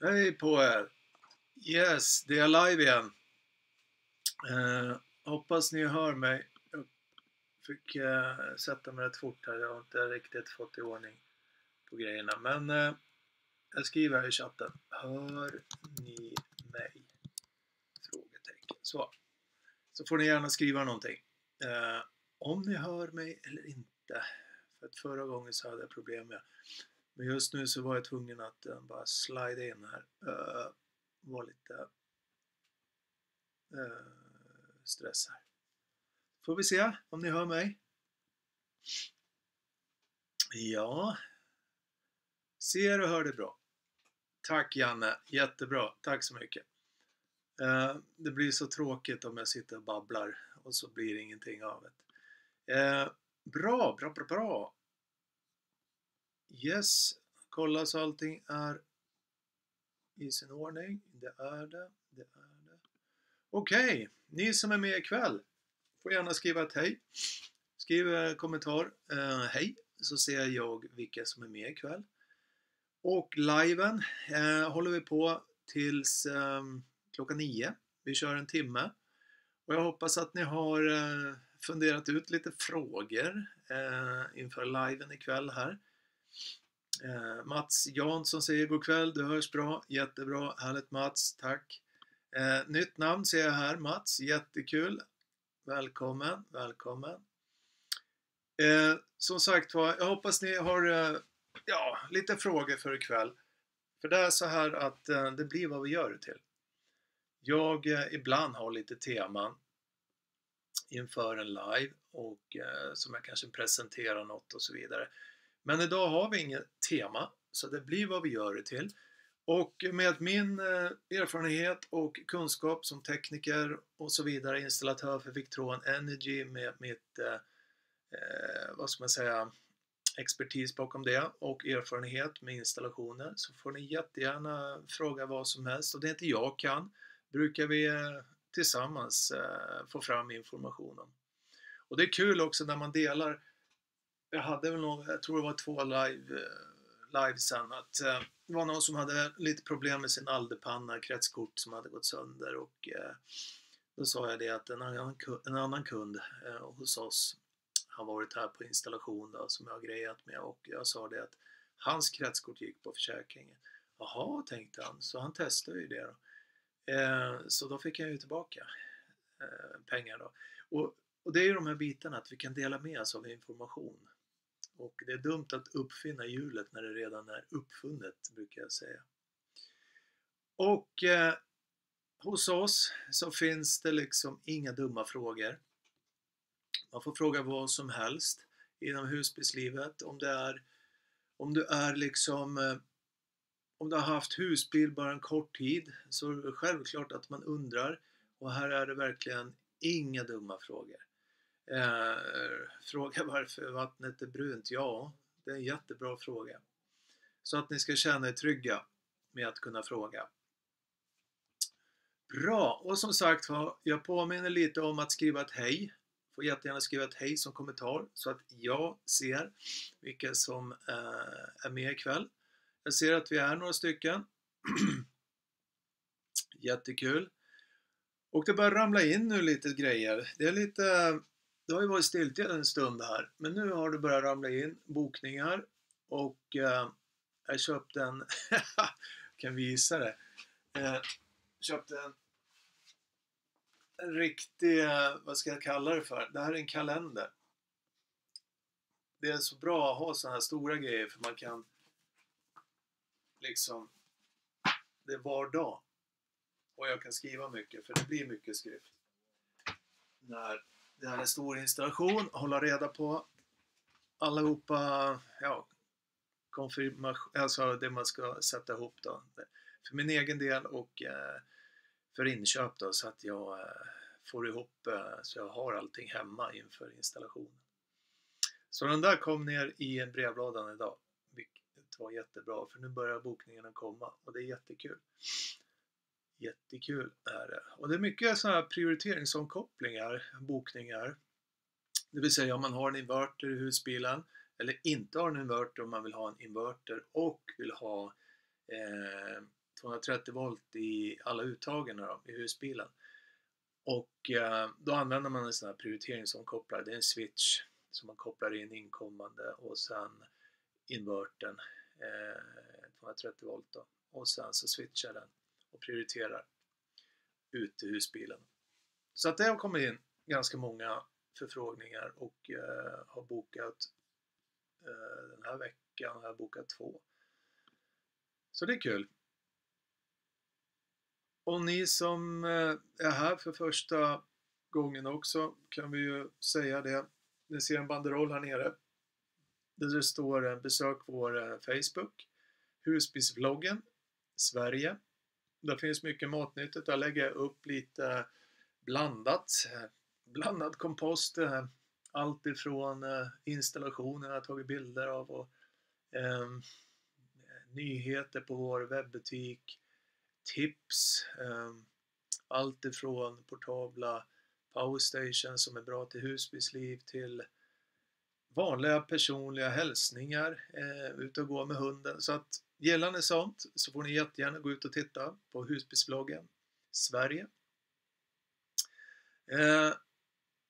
Hej på er! Yes, det är live igen. Hoppas ni hör mig. Jag fick sätta mig rätt fort här. Jag har inte riktigt fått i ordning på grejerna. Men jag skriver här i chatten. Hör ni mig? Frågetecken. Så får ni gärna skriva någonting. Om ni hör mig eller inte. För att förra gången så hade jag problem med. Men just nu så var jag tvungen att bara slida in här. Var lite stress här. Får vi se om ni hör mig. Ja. Ser och hör det bra. Tack Janne, jättebra. Tack så mycket. Det blir så tråkigt om jag sitter och babblar och så blir det ingenting av det. Bra. Yes, kolla så allting är i sin ordning. Det är det. Okej, ni som är med ikväll får gärna skriva ett hej. Skriv kommentar hej, så ser jag vilka som är med ikväll. Och liven håller vi på tills klockan 9. Vi kör en timme. Och jag hoppas att ni har funderat ut lite frågor inför liven ikväll här. Mats Jansson säger god kväll, du hörs bra, jättebra, härligt Mats, tack. Nytt namn ser jag här, Mats, jättekul. Välkommen. Som sagt var, jag hoppas ni har lite frågor för ikväll. För det är så här att det blir vad vi gör det till. Jag ibland har lite teman inför en live och som jag kanske presenterar något och så vidare. Men idag har vi inget tema, så det blir vad vi gör det till. Och med min erfarenhet och kunskap som tekniker och så vidare, installatör för Victron Energy med mitt expertis bakom det och erfarenhet med installationer, så får ni jättegärna fråga vad som helst. Och det inte jag kan, brukar vi tillsammans få fram information om. Och det är kul också när man delar. Jag tror det var 2 live sen, att det var någon som hade lite problem med sin alderpanna, kretskort som hade gått sönder, och då sa jag det att en annan kund hos oss har varit här på installation då, som jag har grejat med, och jag sa det att hans kretskort gick på försäkringen. Jaha, tänkte han, så han testade ju det då. Så då fick jag ju tillbaka pengar då. Och det är ju de här bitarna, att vi kan dela med oss av information. Och det är dumt att uppfinna hjulet när det redan är uppfunnet, brukar jag säga. Och hos oss så finns det liksom inga dumma frågor. Man får fråga vad som helst inom husbilslivet. Om du har haft husbil bara en kort tid, så är det självklart att man undrar. Och här är det verkligen inga dumma frågor. Fråga varför vattnet är brunt. Ja, det är en jättebra fråga. Så att ni ska känna er trygga med att kunna fråga. Bra, och som sagt, jag påminner lite om att skriva ett hej. Får jättegärna skriva ett hej som kommentar, så att jag ser vilka som är med ikväll. Jag ser att vi är några stycken. Jättekul. Och det börjar ramla in nu lite grejer. Det har ju varit stiltje en stund här, men nu har det börjat ramla in bokningar. Och jag köpte en kan visa det. Köpte en riktig, vad ska jag kalla det för? Det här är en kalender. Det är så bra att ha sådana här stora grejer, för man kan liksom, det är var dag. Och jag kan skriva mycket, för det blir mycket skrift. När det här är en stor installation, hålla reda på allihopa, konfirmation, alltså det man ska sätta ihop då. För min egen del och för inköp då, så att jag får ihop så jag har allting hemma inför installationen. Så den där kom ner i brevlådan idag, vilket var jättebra, för nu börjar bokningarna komma och det är jättekul. Jättekul är det. Och det är mycket sådana här prioriteringsomkopplingar, bokningar. Det vill säga om man har en inverter i husbilen eller inte har en inverter, om man vill ha en inverter och vill ha 230 volt i alla uttagen då, i husbilen. Och då använder man en sån här prioriteringsomkopplare. Det är en switch som man kopplar in inkommande och sen invertern 230 volt då. Och sen så switchar den och prioriterar ut till husbilen. Så att det har kommit in ganska många förfrågningar och har bokat den här veckan har jag bokat 2. Så det är kul. Och ni som är här för första gången också kan vi ju säga det. Ni ser en banderoll här nere. Där det står besök vår Facebook. Husbilsvloggen Sverige. Där finns mycket matnyttigt. Där lägger jag upp lite blandad kompost. Allt ifrån installationer jag har tagit bilder av och nyheter på vår webbutik. Tips, allt ifrån portabla powerstations som är bra till husbilsliv till vanliga personliga hälsningar, ut och gå med hunden. Så att gillar ni sånt så får ni jättegärna gå ut och titta på husbilsbloggen Sverige.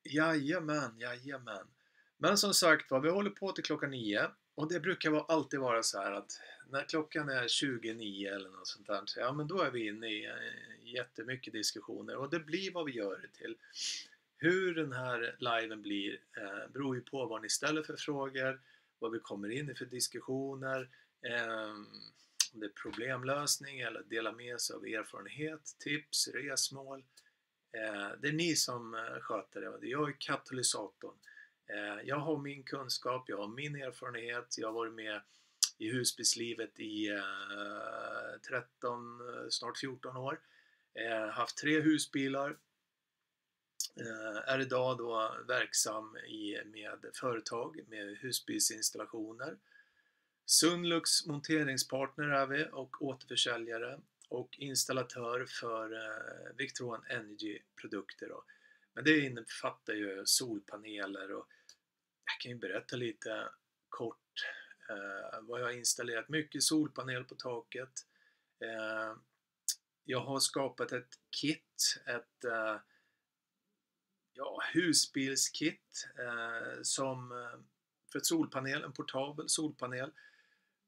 Jajamän. Men som sagt vi håller på till klockan 9 och det brukar alltid vara så här att när klockan är 29 eller något sånt där, ja men då är vi inne i jättemycket diskussioner och det blir vad vi gör det till. Hur den här liven blir beror ju på vad ni ställer för frågor, vad vi kommer in i för diskussioner, om det är problemlösning eller dela med sig av erfarenhet, tips, resmål. Det är ni som sköter det. Jag är katalysatorn. Jag har min kunskap, jag har min erfarenhet, jag har varit med i husbilslivet i 13, snart 14 år. Haft 3 husbilar. Är idag då verksam med företag med husbilsinstallationer. Sunlux monteringspartner är vi och återförsäljare och installatör för Victron Energy produkter då. Men det innefattar ju solpaneler och jag kan ju berätta lite kort vad jag har installerat. Mycket solpanel på taket. Jag har skapat ett kit, ett husbilskit som för ett solpanel, en portabel solpanel.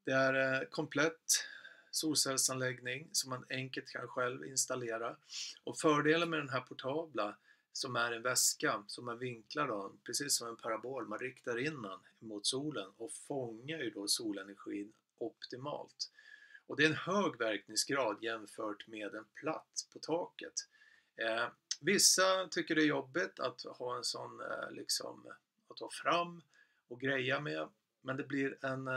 Det är komplett solcellsanläggning som man enkelt kan själv installera. Och fördelen med den här portabla som är en väska som man vinklar då, precis som en parabol, man riktar in den mot solen och fångar ju då solenergin optimalt. Och det är en hög verkningsgrad jämfört med en platt på taket. Vissa tycker det är jobbigt att ha en sån att ta fram och greja med, men det blir en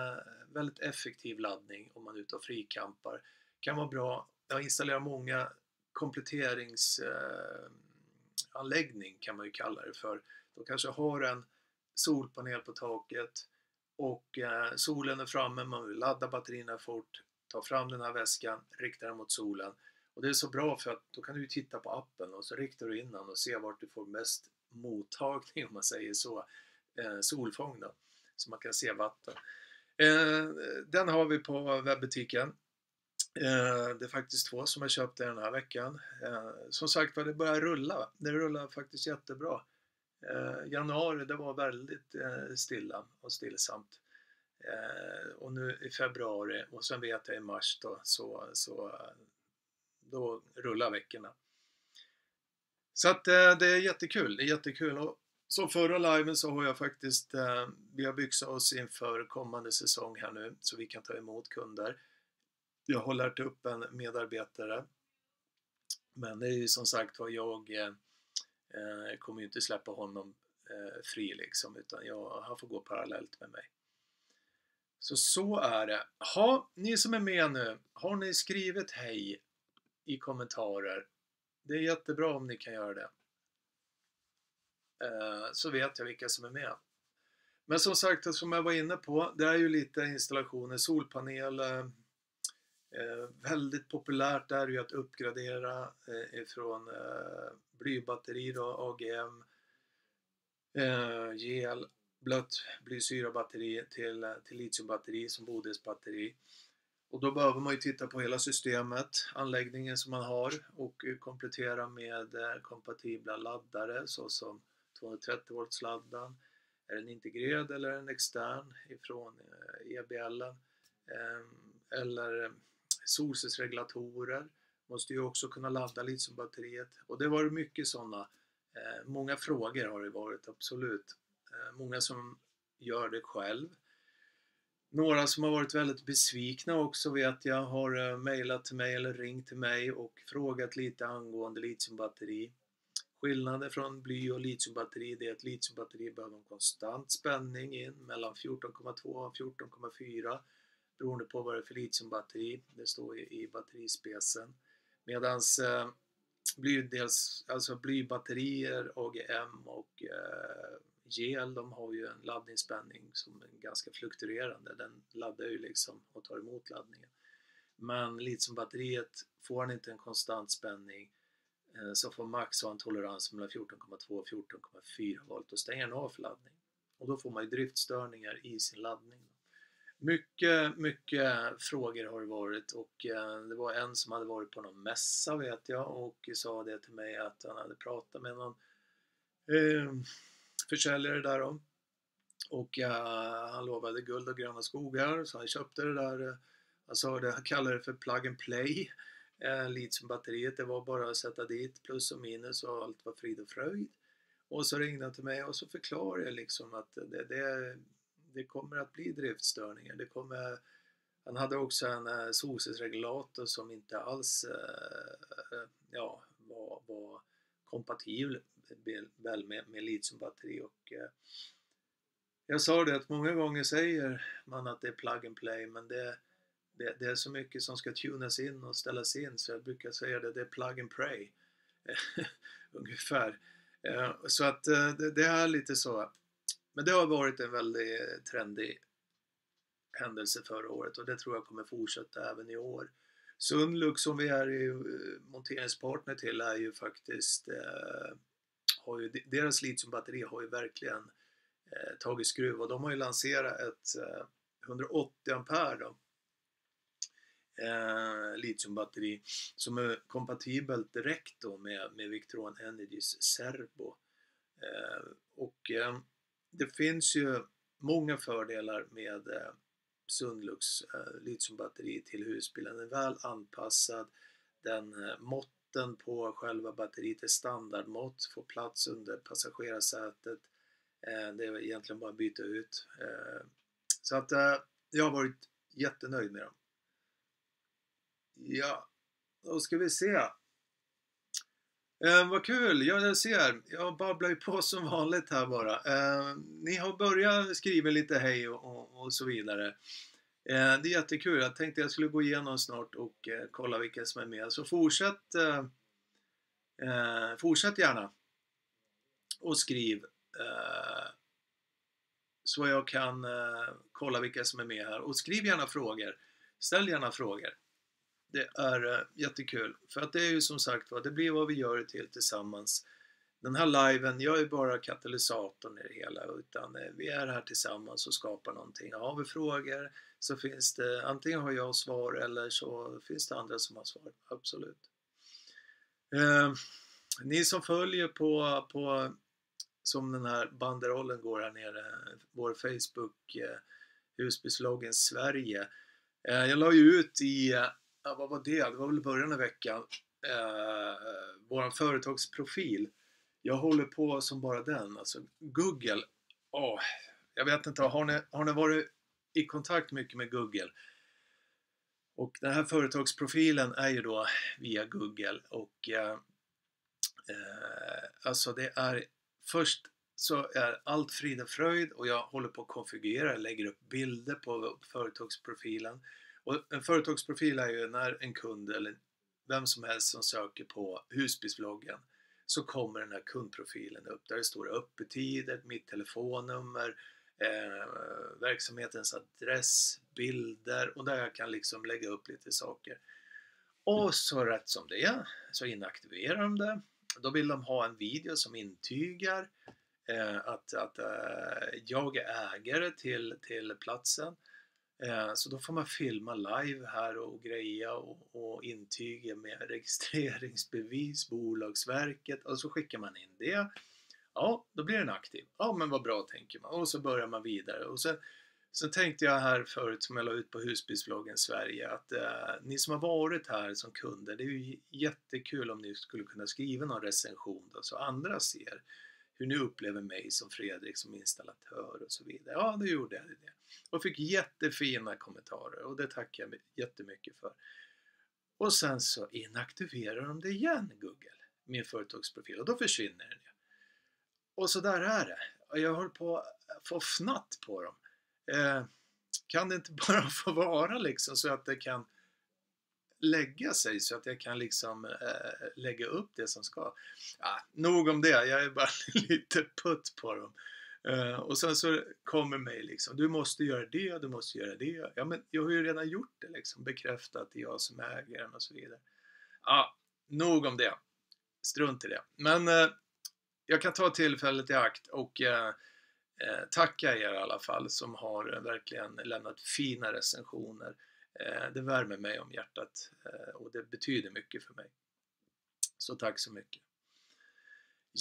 väldigt effektiv laddning om man är ute och frikampar. Kan vara bra. Jag installerar många kompletteringsanläggning kan man ju kalla det för. Då kanske har en solpanel på taket och solen är framme, man vill ladda batterierna fort, ta fram den här väskan, rikta den mot solen. Och det är så bra för att då kan du titta på appen och så riktar du in den och ser vart du får mest mottagning om man säger så, solfång då, så man kan se vatten. Den har vi på webbutiken. Det är faktiskt 2 som jag köpte den här veckan. Som sagt det börjar rulla. Det rullar faktiskt jättebra. Januari det var väldigt stilla och stillsamt. Och nu i februari och sen vet jag i mars då, då rullar veckorna. Så att det är jättekul. Det är jättekul. Och så förra liven så har jag faktiskt vi har byxat oss inför kommande säsong här nu så vi kan ta emot kunder. Jag har lärt upp en medarbetare. Men det är ju som sagt vad jag kommer ju inte släppa honom fri liksom, utan han får gå parallellt med mig. Så är det. Ni som är med nu, har ni skrivit hej i kommentarer? Det är jättebra om ni kan göra det. Så vet jag vilka som är med. Men som sagt, som jag var inne på, det är ju lite installationer, solpanel. Väldigt populärt är ju att uppgradera ifrån blybatteri då, AGM, gel, blött blysyrabatteri till litiumbatteri som bodelsbatteri. Och då behöver man ju titta på hela systemet, anläggningen som man har och komplettera med kompatibla laddare såsom 230 volts laddan. Är den integrerad eller är den extern ifrån EBLen? Eller solcellsregulatorer måste ju också kunna ladda litiumbatteriet. Och det var mycket sådana. Många frågor har det varit, absolut. Många som gör det själv. Några som har varit väldigt besvikna också vet jag har mejlat till mig eller ringt till mig och frågat lite angående litiumbatteri. Skillnaden från bly och litiumbatteri är att litiumbatteri behöver en konstant spänning in mellan 14,2 och 14,4 beroende på vad det är för litiumbatteri. Det står i batterispecen. Medans blybatterier, AGM och gel, de har ju en laddningsspänning som är ganska fluktuerande. Den laddar ju liksom och tar emot laddningen. Men litiumbatteriet får han inte en konstant spänning så får max ha en tolerans mellan 14,2 och 14,4 volt och stänger av för laddning. Och då får man ju driftstörningar i sin laddning. Mycket frågor har det varit och det var en som hade varit på någon mässa vet jag och sa det till mig att han hade pratat med någon försäljare där då. Och han lovade guld och gröna skogar så han köpte det där, han kallade det för plug and play. Litiumbatteriet, det var bara att sätta dit plus och minus och allt var frid och fröjd. Och så ringde han till mig och så förklarade jag liksom att det kommer att bli driftstörningar. Han hade också en solcellsregulator som inte alls var kompatibel med litiumbatteri och jag sa det att många gånger säger man att det är plug and play men det är så mycket som ska tunas in och ställas in så jag brukar säga det är plug and pray ungefär. Så att det är lite så. Men det har varit en väldigt trendig händelse förra året och det tror jag kommer fortsätta även i år. Sunlux som vi är i monteringspartner till är ju faktiskt deras litiumbatteri har ju verkligen tagit skruv och de har ju lanserat ett 180 ampere då, litiumbatteri som är kompatibelt direkt då med Victron Energys Serbo och det finns ju många fördelar med Sunlux litiumbatteri till husbilen. Den är väl anpassad, måtten på själva batteriet är standardmått, får plats under passagerarsätet, det är egentligen bara att byta ut. Så att jag har varit jättenöjd med dem. Ja, då ska vi se. Vad kul, jag ser. Jag babblar ju på som vanligt här bara. Ni har börjat skriva lite hej och så vidare. Det är jättekul. Jag tänkte jag skulle gå igenom snart och kolla vilka som är med. Så fortsätt gärna. Och skriv. Så jag kan kolla vilka som är med här. Och skriv gärna frågor. Ställ gärna frågor. Det är jättekul. För att det är ju som sagt det blir vad vi gör det tillsammans. Den här liven, jag är bara katalysatorn i det hela. Utan vi är här tillsammans och skapar någonting. Har vi frågor så finns det, antingen har jag svar eller så finns det andra som har svar. Absolut. Ni som följer på som den här banderollen går här nere. Vår Facebook Husbilsloggen Sverige. Jag la ju ut vad var det? Det var väl början av veckan. Våran företagsprofil. Jag håller på som bara den. Alltså Google. Jag vet inte. Har ni varit i kontakt mycket med Google? Och den här företagsprofilen är ju då via Google. Och alltså det är först så är allt frid och fröjd. Och jag håller på att konfigurera. Lägger upp bilder på företagsprofilen. Och en företagsprofil är ju när en kund eller vem som helst som söker på husbilsvloggen så kommer den här kundprofilen upp där det står öppettider, mitt telefonnummer, verksamhetens adress, bilder och där jag kan liksom lägga upp lite saker. Och så rätt som det är så inaktiverar de det. Då vill de ha en video som intygar att jag är ägare till platsen. Så då får man filma live här och greja och intyga med registreringsbevis, Bolagsverket, och så skickar man in det. Ja, då blir den aktiv. Ja, men vad bra, tänker man. Och så börjar man vidare. Och sen tänkte jag här förut, som jag la ut på Husbilsvloggen Sverige, att ni som har varit här som kunder, det är ju jättekul om ni skulle kunna skriva någon recension då, så andra ser hur ni upplever mig som Fredrik som installatör och så vidare. Ja, det gjorde jag det. Och fick jättefina kommentarer och det tackar jag jättemycket för. Och sen så inaktiverar de det igen, Google, min företagsprofil, och då försvinner den. Och så där är det. Jag håller på att få fnatt på dem. Kan det inte bara få vara liksom så att det kan lägga sig, så att jag kan liksom lägga upp det som ska. Ja, nog om det, jag är bara lite putt på dem. Och sen så kommer mig liksom, du måste göra det, du måste göra det. Ja, men jag har ju redan gjort det liksom, bekräftat att det är jag som äger den och så vidare. Ja, nog om det. Strunt i det. Men jag kan ta tillfället i akt och tacka er i alla fall som har verkligen lämnat fina recensioner. Det värmer mig om hjärtat och det betyder mycket för mig. Så tack så mycket.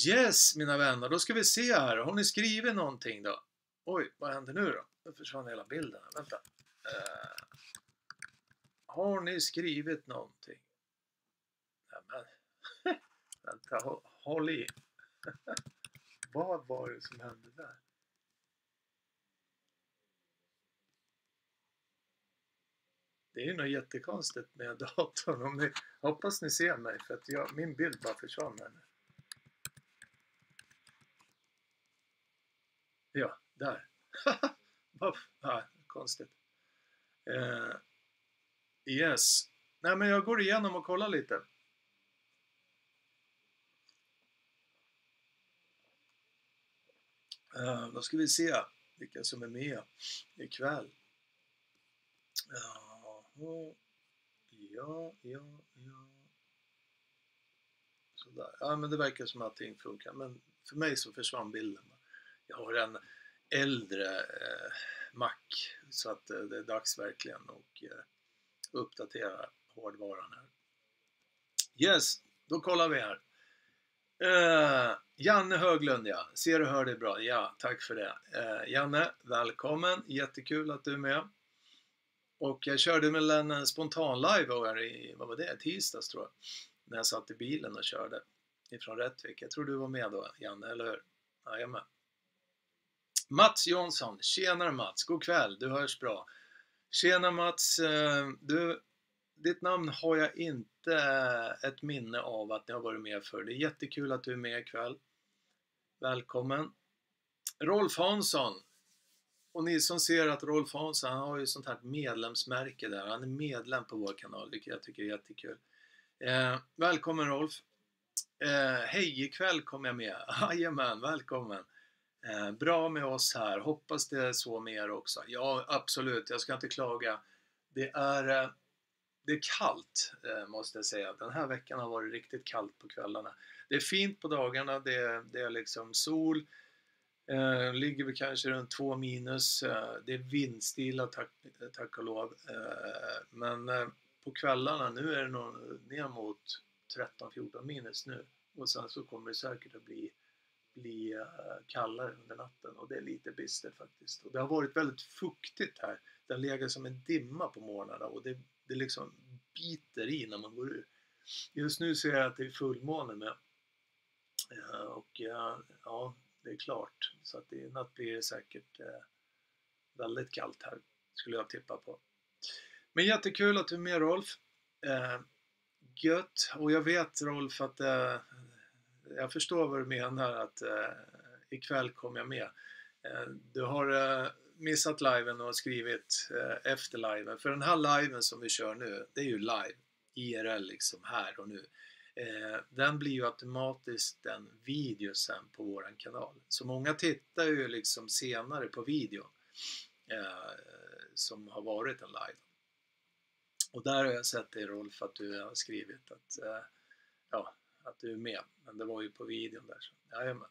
Yes, mina vänner, då ska vi se här. Har ni skrivit någonting då? Oj, vad händer nu då? Nu försvann hela bilden. Vänta. Har ni skrivit någonting? Nämen. Vänta, håll i. Vad var det som hände där? Det är ju något jättekonstigt med datorn. Om ni, hoppas ni ser mig, för att min bild bara försvann här nu. Ja, där. Konstigt. Yes. Nej, men jag går igenom och kollar lite. Då ska vi se vilka som är med ikväll. Ja. Sådär. Ja, men det verkar som att allting funkar. Men för mig så försvann bilden. Jag har en äldre Mac, så att det är dags verkligen att uppdatera hårdvaran här. Yes, då kollar vi här. Janne Höglund, ja. Ser och hör dig bra. Ja, tack för det. Janne, välkommen. Jättekul att du är med. Och jag körde med en spontan live i, vad var det, tisdags tror jag. När jag satt i bilen och körde ifrån Rättvik. Jag tror du var med då, Janne, eller hur? Ja, jag är med. Mats Jonsson, tjenare Mats, god kväll, du hörs bra. Tjena Mats, ditt namn har jag inte ett minne av att ni har varit med för. Det är jättekul att du är med ikväll. Välkommen. Rolf Hansson. Och ni som ser att Rolf Hansson, han har ju sånt här medlemsmärke där. Han är medlem på vår kanal, vilket jag tycker är jättekul. Välkommen Rolf. Hej, ikväll kommer jag med. Jajamän, välkommen. Bra med oss här. Hoppas det är så med er också. Ja, absolut. Jag ska inte klaga. Det är kallt, måste jag säga. Den här veckan har varit riktigt kallt på kvällarna. Det är fint på dagarna. Det är liksom sol. Ligger vi kanske runt 2 minus. Det är vindstilla, tack och lov. Men på kvällarna nu är det nog ner mot 13-14 minus nu. Och sen så kommer det säkert att bli kallare under natten. Och det är lite bistert faktiskt. Och det har varit väldigt fuktigt här. Det har legat som en dimma på morgnarna. Och det liksom biter i när man går ut. Just nu ser jag att det är fullmåne med. Och ja, det är klart. Så att i natt blir det säkert väldigt kallt här. Skulle jag tippa på. Men jättekul att du är med Rolf. Gött. Och jag vet Rolf att jag förstår vad du menar att ikväll kommer jag med. Du har missat liven och skrivit efter liven. För den här liven som vi kör nu, det är ju live. IRL liksom här och nu. Den blir ju automatiskt en video sen på våran kanal. Så många tittar ju liksom senare på video som har varit en live. Och där har jag sett dig Rolf att du har skrivit att att du är med. Men det var ju på videon där. Så, jajamän.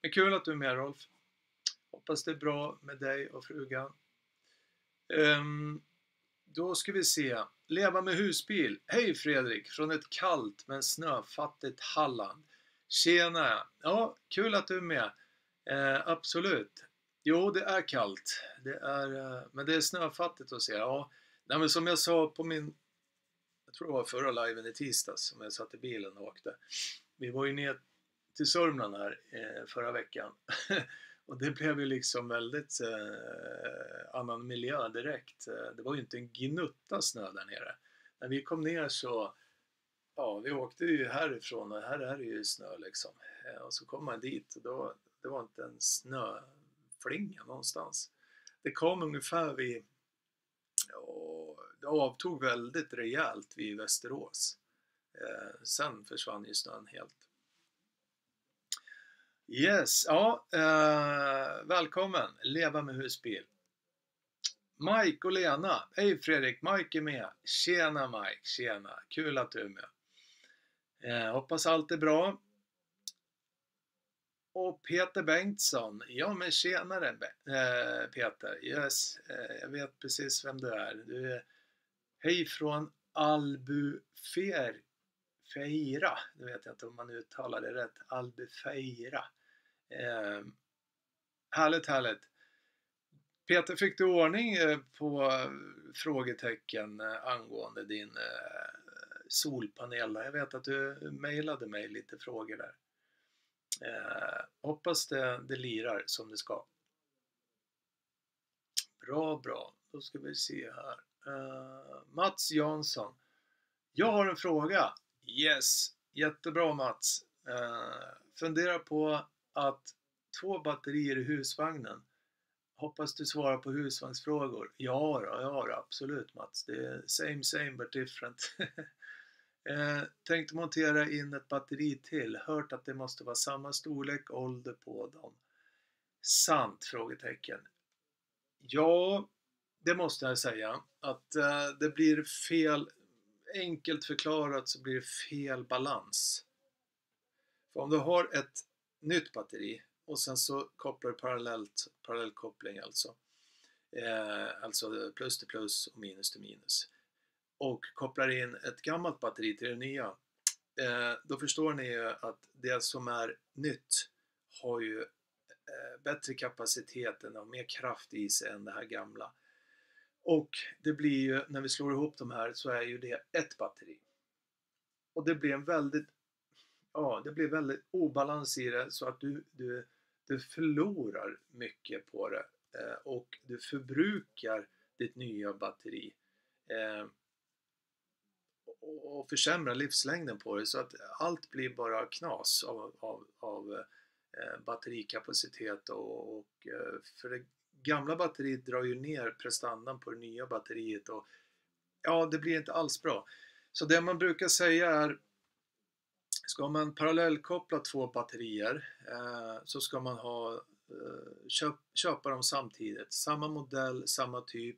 Men kul att du är med Rolf. Hoppas det är bra med dig och frugan. Då ska vi se. Leva med husbil. Hej Fredrik, från ett kallt men snöfattigt Halland. Tjena. Ja, kul att du är med. Absolut. Jo, det är kallt. Men det är snöfattigt att se. Ja, nej, men som jag sa på jag tror det var förra liven i tisdags som jag satt i bilen och åkte. Vi var ju ner till Sörmland här förra veckan. Och det blev ju liksom väldigt annan miljö direkt. Det var ju inte en gnutta snö där nere. När vi kom ner så, ja, vi åkte ju härifrån och här är det ju snö liksom. Och så kom man dit och då, det var inte en snöflinga någonstans. Det kom ungefär och det avtog väldigt rejält vid Västerås. Sen försvann ju snön helt. Yes, ja, välkommen, leva med husbil. Mike och Lena, hej Fredrik, Mike är med. Tjena Mike, tjena, kul att du är med. Hoppas allt är bra. Och Peter Bengtsson, ja men tjenare Peter, yes, jag vet precis vem du är. Du är hej från Albufeira, det vet jag inte om man uttalar det rätt, Albufeira. Härligt. Peter, fick du ordning på frågetecken angående din solpanel? Jag vet att du mejlade mig lite frågor där. Hoppas det lirar som det ska. Bra. Då ska vi se här. Mats Jansson. Jag har en fråga. Yes, jättebra Mats. Fundera på att 2 batterier i husvagnen. Hoppas du svarar på husvagnsfrågor. Ja, absolut Mats. Det är same but different. Tänkte montera in ett batteri till. Hört att det måste vara samma storlek och ålder på dem. Sant? Frågetecken. Ja, det måste jag säga. Att det blir fel. Enkelt förklarat så blir det fel balans. För om du har ett nytt batteri och sen så kopplar du parallellkoppling alltså. Alltså plus till plus och minus till minus. Och kopplar in ett gammalt batteri till det nya. Då förstår ni ju att det som är nytt har ju bättre kapacitet och mer kraft i sig än det här gamla. Och det blir ju, när vi slår ihop de här så är ju det ett batteri. Och det blir väldigt obalans i det så att du förlorar mycket på det. Och du förbrukar ditt nya batteri. Och försämrar livslängden på det så att allt blir bara knas av batterikapacitet och för det gamla batteriet drar ju ner prestandan på det nya batteriet och ja, det blir inte alls bra. Så det man brukar säga är, ska man parallellkoppla 2 batterier så ska man köpa dem samtidigt. Samma modell, samma typ.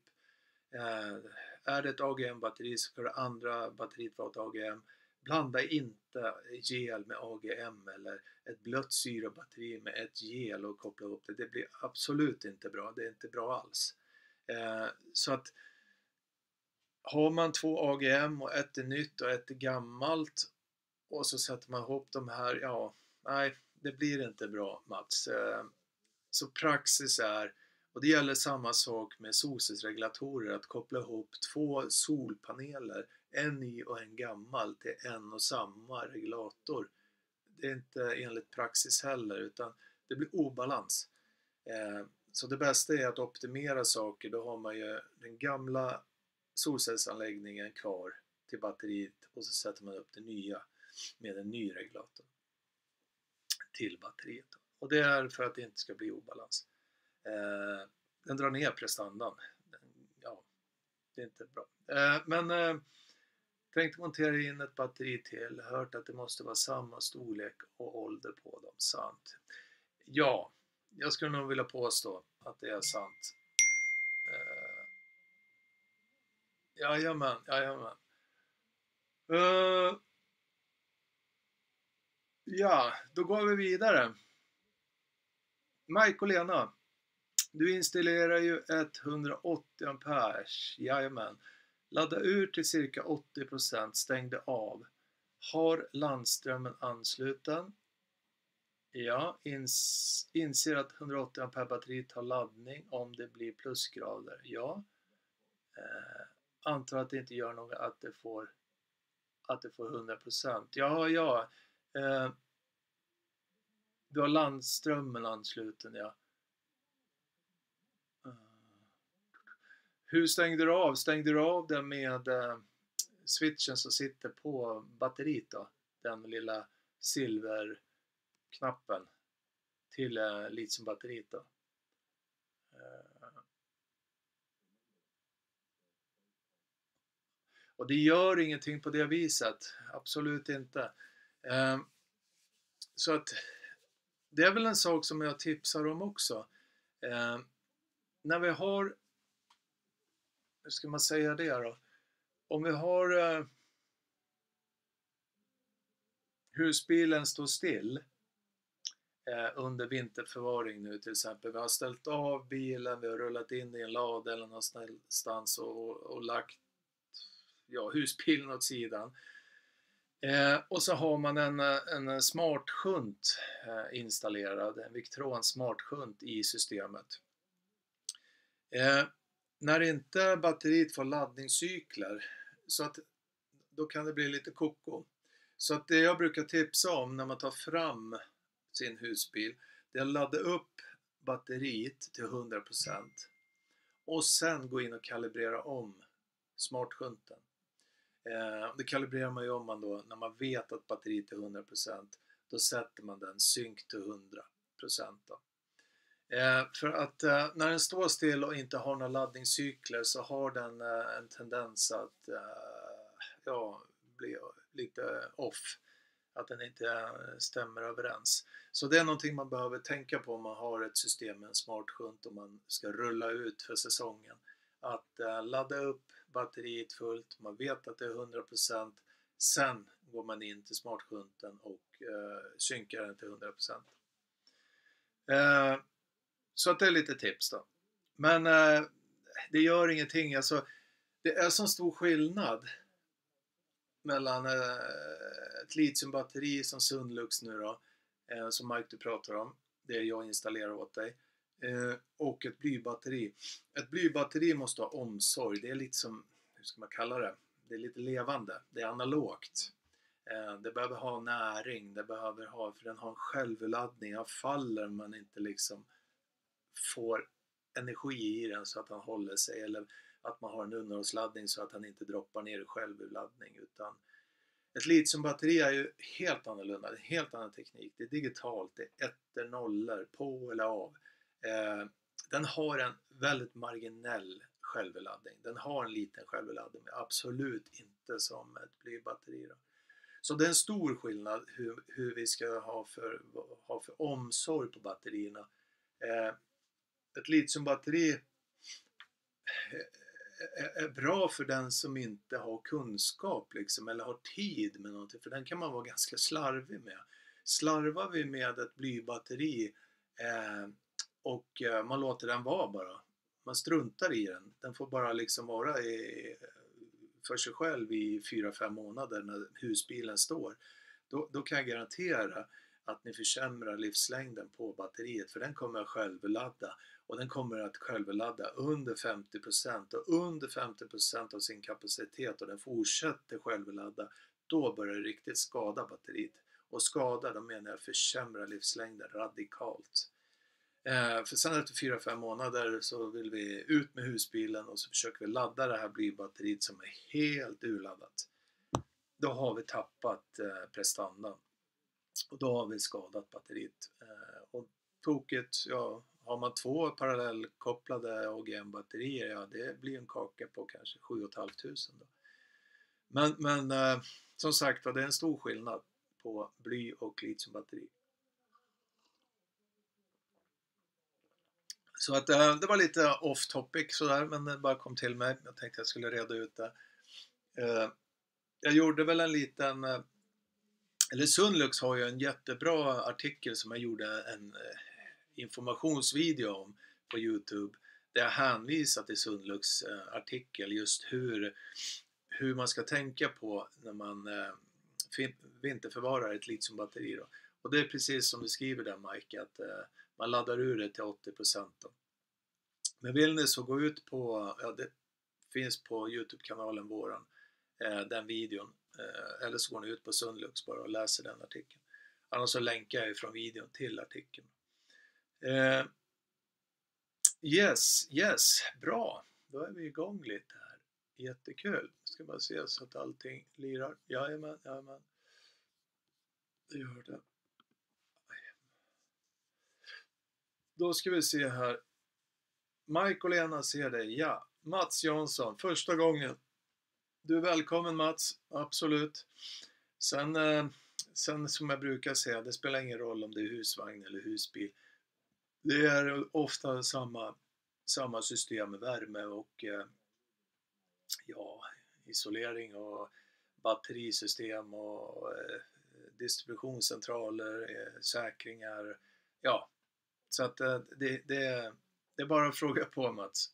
Är det ett AGM-batteri så ska det andra batteriet vara ett AGM. Blanda inte gel med AGM eller ett blött syrabatteri med ett gel och koppla ihop det. Det blir absolut inte bra. Det är inte bra alls. Så att har man 2 AGM och ett är nytt och ett är gammalt och så sätter man ihop de här, nej, det blir inte bra Mats. Så praxis är, och det gäller samma sak med solcellsregulatorer, att koppla ihop 2 solpaneler, en ny och en gammal, till en och samma regulator. Det är inte enligt praxis heller, utan det blir obalans. Så det bästa är att optimera saker, då har man ju den gamla solcellsanläggningen kvar till batteriet och så sätter man upp det nya med en ny regulator till batteriet. Och det är för att det inte ska bli obalans. Den drar ner prestandan. Det är inte bra. Men tänkte montera in ett batteri till. Hört att det måste vara samma storlek och ålder på dem. Sant. Ja, jag skulle nog vilja påstå att det är sant. Jajamän. Ja, då går vi vidare. Mike och Lena. Du installerar ju ett 180 amperes, jajamän. Ladda ur till cirka 80%, stängde av. Har landströmmen ansluten? Ja, inser att 180 ampere batteri tar laddning om det blir plusgrader. Ja. Antar att det inte gör något att det får 100%. Ja. Du har landströmmen ansluten, ja. Hur stängde du av? Stängde du av den med switchen som sitter på batteriet då? Den lilla silverknappen till litiumbatteriet då. Och det gör ingenting på det viset. Absolut inte. Så att det är väl en sak som jag tipsar om också. När vi har, hur ska man säga det då? Om vi har husbilen står still under vinterförvaring nu till exempel. Vi har ställt av bilen, vi har rullat in i en lada eller någonstans och lagt husbilen åt sidan. Och så har man en smartshunt installerad, en Victron smartshunt i systemet. När inte batteriet får laddningscykler, så att då kan det bli lite koko. Så att det jag brukar tipsa om när man tar fram sin husbil, det är att ladda upp batteriet till 100% och sen gå in och kalibrera om smartshunten. Det kalibrerar man ju om när man vet att batteriet är 100%, då sätter man den synk till 100% då. För att när den står still och inte har några laddningscykler så har den en tendens att bli lite off, att den inte stämmer överens. Så det är någonting man behöver tänka på om man har ett system med en smartshunt och man ska rulla ut för säsongen. Att ladda upp batteriet fullt, man vet att det är 100%, sen går man in till smartshunten och synkar den till 100%. Så att det är lite tips då. Men det gör ingenting, alltså det är så stor skillnad mellan ett litiumbatteri som Sunlux nu då, som Mike du pratar om, det jag installerar åt dig, och ett blybatteri. Ett blybatteri måste ha omsorg, det är lite som, hur ska man kalla det? Det är lite levande, det är analogt. Det behöver ha näring, det behöver ha, för den har en självladdning, av faller man inte liksom får energi i den så att han håller sig, eller att man har en underhållsladdning så att han inte droppar ner i självladdning, utan ett litiumbatteri är ju helt annorlunda, det är en helt annan teknik, det är digitalt, det är ettor, nollor, på eller av. Den har en väldigt marginell självladdning, den har en liten självladdning, men absolut inte som ett blybatteri då. Så det är en stor skillnad hur vi ska ha för omsorg på batterierna. Ett litiumbatteri är bra för den som inte har kunskap liksom, eller har tid med någonting, för den kan man vara ganska slarvig med. Slarvar vi med ett blybatteri och man låter den vara bara, man struntar i den, den får bara liksom vara för sig själv i 4-5 månader när husbilen står, då kan jag garantera att ni försämrar livslängden på batteriet, för den kommer att självladda, och den kommer att självladda under 50% och under 50% av sin kapacitet, och den fortsätter självladda, då börjar det riktigt skada batteriet. Och skada, då menar jag försämra livslängden radikalt. För sen efter 4-5 månader så vill vi ut med husbilen och så försöker vi ladda det här blybatteriet som är helt urladdat. Då har vi tappat prestandan. Och då har vi skadat batteriet. Och tokigt, har man 2 parallellkopplade AGM-batterier, det blir en kaka på kanske 7 500 då. Men som sagt, det är en stor skillnad på bly och litiumbatteri. Så att det var lite off topic sådär, men det bara kom till mig. Jag tänkte jag skulle reda ut det. Jag gjorde väl en liten, eller Sunlux har ju en jättebra artikel som jag gjorde en informationsvideo om på YouTube där jag hänvisar till Sundlux artikel just hur man ska tänka på när man vinterförvarar ett litiumbatteri då. Och det är precis som du skriver där, Mike, att man laddar ur det till 80% då. Men vill ni så gå ut på, det finns på YouTube-kanalen våran, den videon, eller så går ni ut på Sundlux bara och läser den artikeln. Annars så länkar jag från videon till artikeln. Yes, bra. Då är vi igång lite här. Jättekul. Ska bara se så att allting lirar. Jajamän. Det gör det. Då ska vi se här. Mike och Lena ser dig. Ja. Mats Jansson, första gången. Du är välkommen, Mats. Absolut. Sen som jag brukar säga, det spelar ingen roll om det är husvagn eller husbil. Det är ofta samma system med värme och isolering och batterisystem och distributionscentraler, säkringar. Ja, så att det är bara att fråga på, Mats.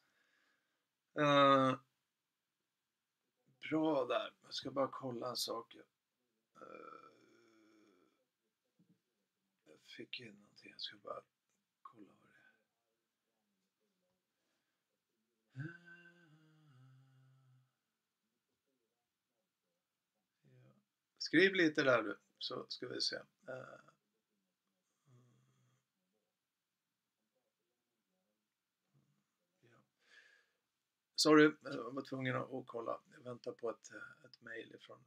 Bra där. Jag ska bara kolla en sak. Jag fick in någonting. Jag ska bara kolla vad det är. Skriv lite där du, så ska vi se. Sorry, jag var tvungen att kolla. Jag väntar på ett mejl ifrån.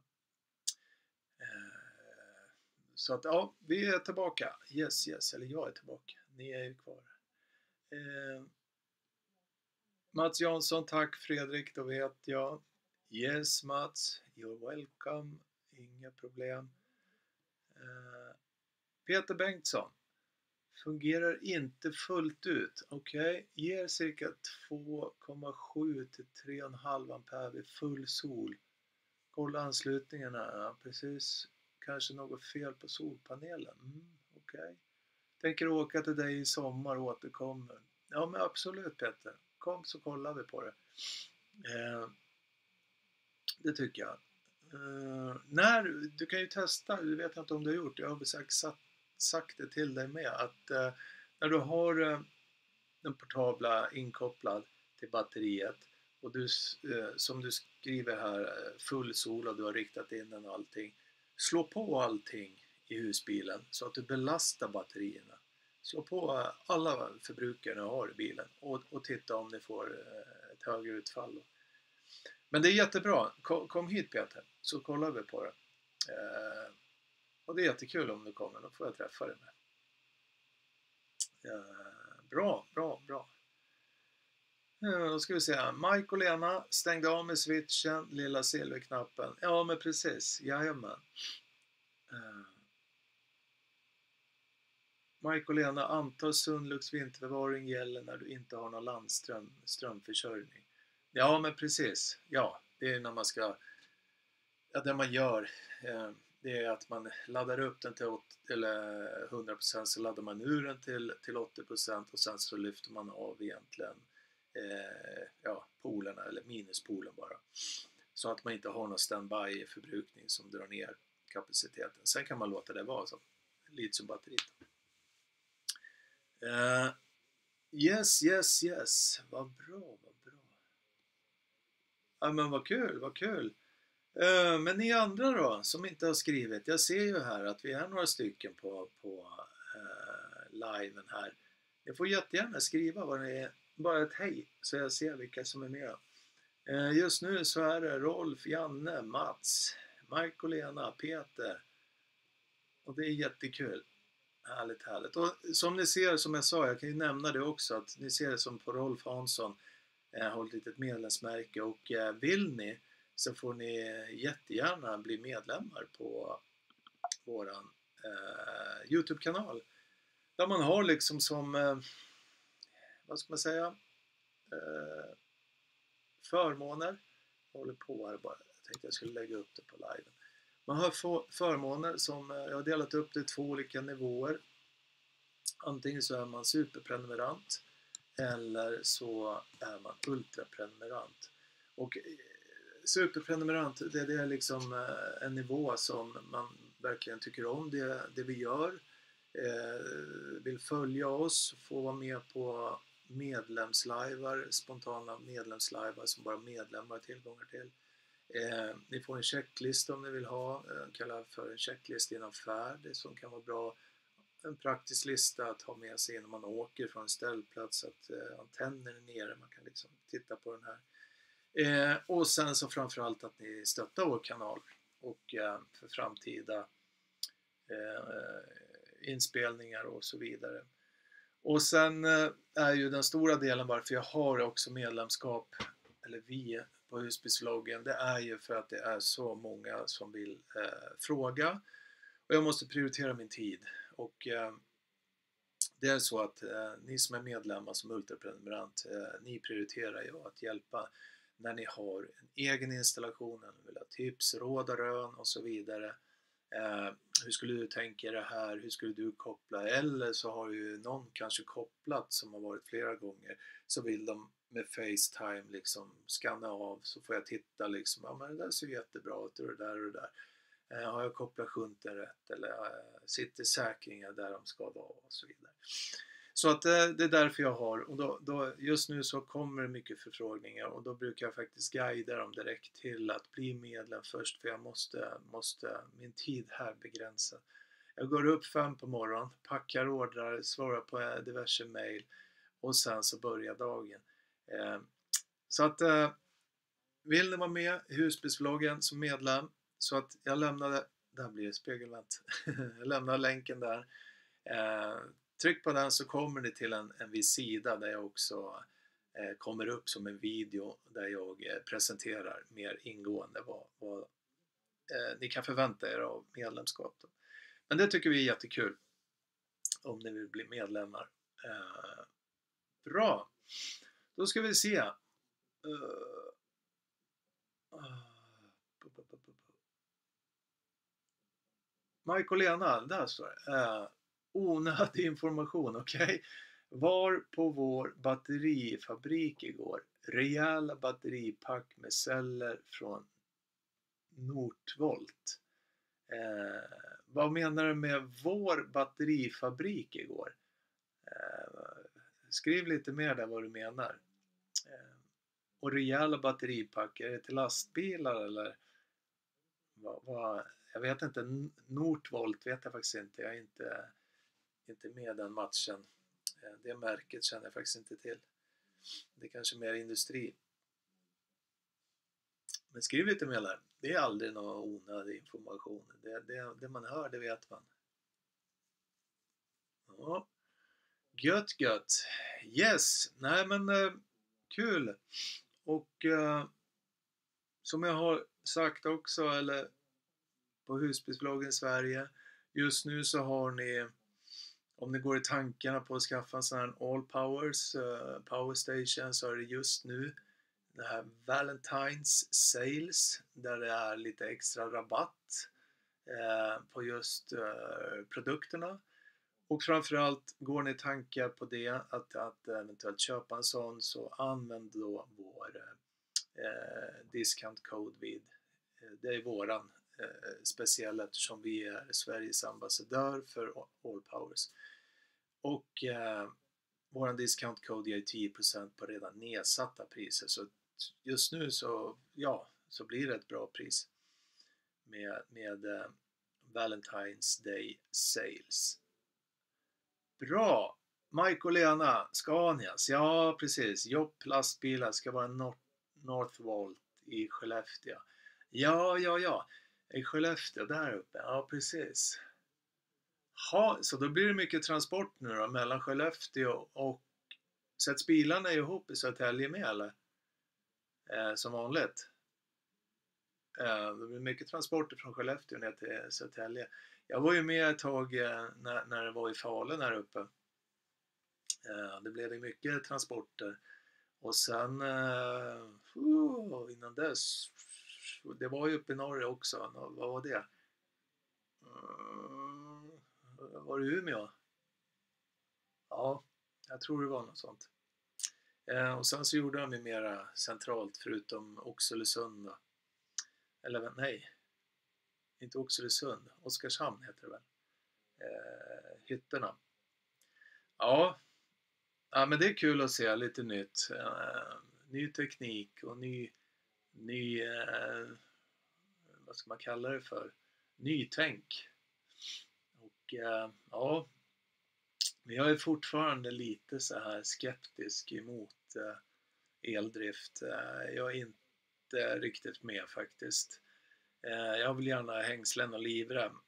Så att ja, vi är tillbaka. Yes, eller jag är tillbaka. Ni är ju kvar. Mats Jansson, tack Fredrik, då vet jag. Yes Mats, you're welcome. Inga problem. Peter Bengtsson. Fungerar inte fullt ut. Okej. Ger cirka 2,7 till 3,5 ampere vid full sol. Kolla anslutningarna. Ja, precis. Kanske något fel på solpanelen. Okej. Tänker åka till dig i sommar och återkommer. Ja, men absolut Peter. Kom så kollar vi på det. Det tycker jag. Du kan ju testa. Du vet inte om du har gjort. Jag har sagt det till dig med. Att när du har den portabla inkopplad till batteriet. Och du, som du skriver här, full sol och du har riktat in den och allting. Slå på allting i husbilen så att du belastar batterierna. Slå på alla förbrukare du har i bilen och titta om ni får ett högre utfall. Men det är jättebra. Kom hit Peter, så kollar vi på det. Och det är jättekul om du kommer, då får jag träffa dig med. Bra. Då ska vi se. Mike och Lena stängde av med switchen, lilla silverknappen. Ja, men precis. Jajamän. Mike och Lena, antar Sundlux vinterförvaring gäller när du inte har någon strömförsörjning. Ja, men precis. Ja, det är när man ska... Ja, det man gör, det är att man laddar upp den till 100%, så laddar man ur den till 80% och sen så lyfter man av egentligen polerna eller minuspolen bara. Så att man inte har någon standby förbrukning som drar ner kapaciteten. Sen kan man låta det vara som litiumbatteriet. Yes. Vad bra. Ja, men vad kul. Men ni andra då, som inte har skrivit. Jag ser ju här att vi är några stycken på liven här. Ni får jättegärna skriva vad ni är. Bara ett hej, så jag ser vilka som är med. Just nu så är det Rolf, Janne, Mats, Mark och Lena, Peter. Och det är jättekul. Härligt. Och som ni ser, som jag sa, jag kan ju nämna det också, att ni ser det som på Rolf Hansson har ett litet medlemsmärke, och vill ni så får ni jättegärna bli medlemmar på våran YouTube-kanal. Där man har liksom som, vad ska man säga, förmåner. Jag håller på här bara. Jag tänkte jag skulle lägga upp det på liven. Man har förmåner som jag har delat upp det i 2 olika nivåer. Antingen så är man superprenumerant. eller så är man ultraprenumerant. Och superprenumerant, det är liksom en nivå som man verkligen tycker om det vi gör, vill följa oss, få vara med på medlemslivar, spontana medlemslivar som bara medlemmar har tillgångar till. Ni får en checklista om ni vill ha, kallar för en checklista i en affär, det som kan vara bra. En praktisk lista att ha med sig när man åker från en ställplats, att antennen är nere, man kan liksom titta på den här. Och sen så framförallt att ni stöttar vår kanal och för framtida inspelningar och så vidare. Och sen är ju den stora delen varför jag har också medlemskap, eller vi på Husbilsvloggen, det är ju för att det är så många som vill fråga och jag måste prioritera min tid. Och det är så att ni som är medlemmar som ultraprenumerant, ni prioriterar ju att hjälpa när ni har en egen installation, ni vill ha tips, råd och rön och så vidare. Hur skulle du tänka det här? Hur skulle du koppla? Eller så har ju någon kanske kopplat som har varit flera gånger, så vill de med FaceTime liksom skanna av, så får jag titta liksom, ja men det där ser jättebra ut och det där och det där. Har jag kopplat shunten rätt, eller sitter säkringar där de ska vara och så vidare. Så att det är därför jag har, och då just nu så kommer det mycket förfrågningar och då brukar jag faktiskt guida dem direkt till att bli medlem först, för jag måste min tid här begränsa. Jag går upp 5 på morgonen, packar ordrar, svarar på diverse mail och sen så börjar dagen. Så att vill ni vara med i Husbilsvloggen som medlem, så att jag lämnade, där blir det spegelvänt, jag lämnar länken där. Tryck på den så kommer ni till en viss sida där jag också kommer upp som en video där jag presenterar mer ingående vad ni kan förvänta er av medlemskap då. Men det tycker vi är jättekul om ni vill bli medlemmar. Bra, då ska vi se. Mike och Lena, där står det. Onödig information, okej? Var på vår batterifabrik igår. Rejäla batteripack med celler från Northvolt. Vad menar du med vår batterifabrik igår? Skriv lite mer där vad du menar. Och rejäla batteripack, är det till lastbilar eller? Jag vet inte, Northvolt vet jag faktiskt inte. Jag är inte med den matchen. Det märket känner jag faktiskt inte till. Det är kanske mer industri. Men skriv lite mer där. Det är aldrig någon onödig information. Det man hör, det vet man. Ja. Gött. Yes. Nej men kul. Och som jag har sagt också, eller på Husbilsvloggen i Sverige, just nu så har ni, om ni går i tankarna på att skaffa en sån här All Powers Power Station, så är det just nu det här Valentine's Sales där det är lite extra rabatt på just produkterna. Och framförallt går ni tankar på det att eventuellt köpa en sån, så använd då vår discount code vid. Det är våran speciell eftersom vi är Sveriges ambassadör för All Powers. Och våran discount code ger 10% på redan nedsatta priser. Så just nu så blir det ett bra pris med Valentine's Day Sales. Bra! Mike och Lena, Scanias, ja precis. Jobb lastbilar ska vara Northvolt i Skellefteå. Ja. I Skellefteå där uppe, ja precis. Ja, så då blir det mycket transport nu då mellan Skellefteå och sätts bilarna ihop i Södertälje med eller? Som vanligt. Det blir mycket transporter från Skellefteå ner till Södertälje. Jag var ju med ett tag när det var i Falun här uppe. Det blev mycket transporter. Och sen innan dess, det var ju uppe i Norge också. Vad var det? Var det Umeå? Ja, jag tror det var något sånt. Och sen så gjorde de ju mera centralt förutom Oxelösund då. Eller nej, inte Oxelösund, Oskarshamn heter det väl. Hytterna. Ja, men det är kul att se lite nytt. Ny teknik och ny vad ska man kalla det för? Nytänk. Och ja, men jag är fortfarande lite så här skeptisk emot eldrift. Jag är inte riktigt med faktiskt. Jag vill gärna ha hängslen och livrem.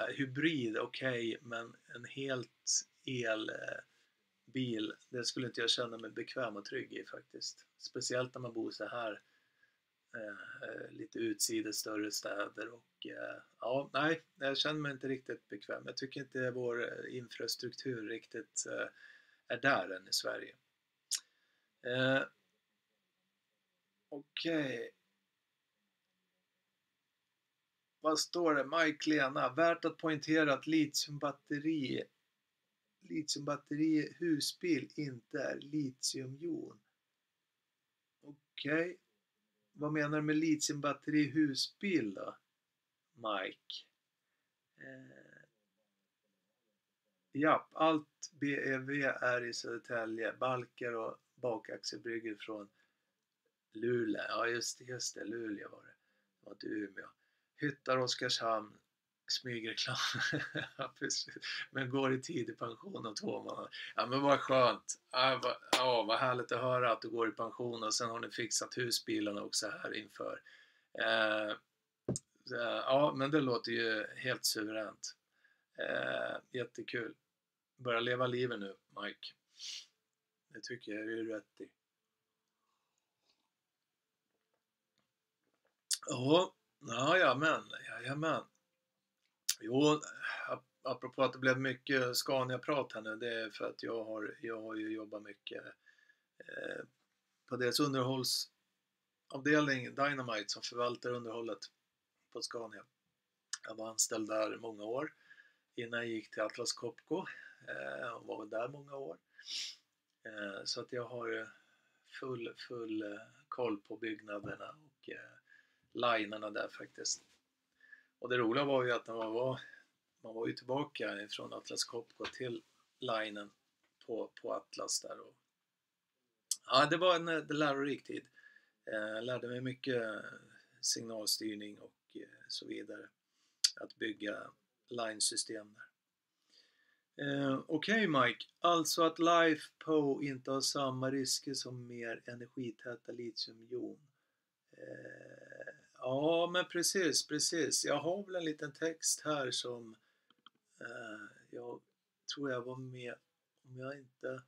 Hybrid, okej, men en helt elbil, det skulle inte jag känna mig bekväm och trygg i faktiskt. Speciellt när man bor så här lite utsidor, större städer och ja, nej, jag känner mig inte riktigt bekväm. Jag tycker inte vår infrastruktur riktigt är där än i Sverige. Okej. Vad står det? Mike Lena. Värt att poängtera att litiumbatteri husbil inte är litiumjon. Okej. Vad menar du med litiumbatteri husbil då? Mike. Ja, allt BEV är i Södertälje. Balkar och bakaxelbrygger från Luleå. Ja, just det. Luleå var det. Det var inte Umeå. Hyttar Oskarshamn. Smygreklam. Ja, precis. Men går i tidig pension om 2 månader. Ja, men vad skönt. Vad härligt att höra att du går i pension och sen har ni fixat husbilarna också här inför. Ja, men det låter ju helt suveränt. Jättekul. Börja leva livet nu, Mike. Det tycker jag är rätt i. Jajamän. Jo, apropå att det blev mycket Scania-prat här nu, det är för att jag har ju jobbat mycket på deras underhållsavdelning Dynamite som förvaltar underhållet på Scania. Jag var anställd där många år innan jag gick till Atlas Copco och var där många år. Så att jag har full koll på byggnaderna och linerna där faktiskt. Och det roliga var ju att man var ju tillbaka från Atlas Copco till linen på Atlas där. Och, ja, det var en lärorik tid. Jag lärde mig mycket signalstyrning och så vidare. Att bygga linesystem där. Okej, Mike, alltså att LiFePO inte har samma risker som mer energitäta litiumjon. Ja, men precis. Jag har väl en liten text här som jag tror jag var med, om jag inte